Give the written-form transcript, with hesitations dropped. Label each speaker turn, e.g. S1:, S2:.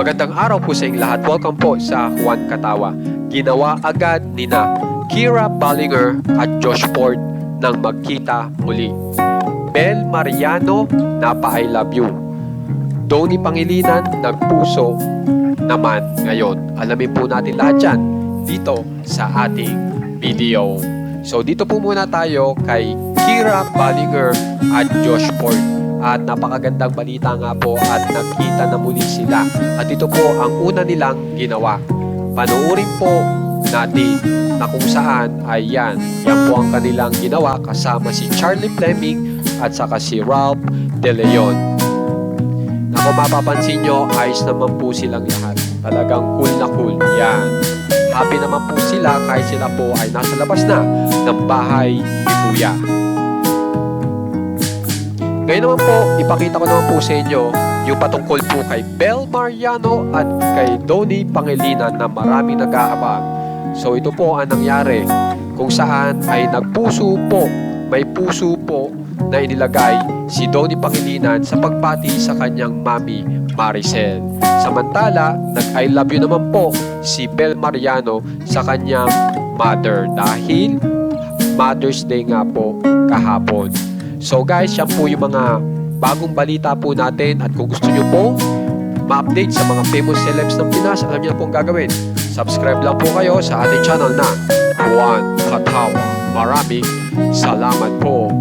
S1: Magandang araw po sa inyong lahat. Welcome po sa Juan Katawa. Ginawa agad nina Kira Ballinger at Josh Ford nang magkita muli. Bel Mariano, napa-I love you. Donnie Pangilinan, nagpuso naman ngayon. Alamin po natin lahat yan dito sa ating video. So dito po muna tayo kay Kira Ballinger at Josh Ford. At napakagandang balita nga po at nagkita na muli sila. At ito po ang una nilang ginawa. Panoorin po natin na kung saan ay yan po ang kanilang ginawa kasama si Charlie Fleming at saka si Ralph De Leon. Na kung mapapansin nyo, ayos naman po silang lahat. Talagang cool na cool. Yan. Happy naman po sila kahit sila po ay nasa labas na ng bahay ni Kuya. Ngayon naman po, ipakita ko naman po sa inyo yung patungkol po kay Bel Mariano at kay Donnie Pangilinan na maraming nag-aabang. So ito po ang nangyari kung saan ay may puso po na inilagay si Donnie Pangilinan sa pagbati sa kanyang mami Maricel. Samantala, nag-I love you naman po si Bel Mariano sa kanyang mother dahil Mother's Day nga po kahapon. So guys, yan po yung mga bagong balita po natin at kung gusto nyo po ma-update sa mga famous celebs ng Pinas, alam nyo na pong gagawin. Subscribe lang po kayo sa ating channel na Juan Katawa. Maraming salamat po.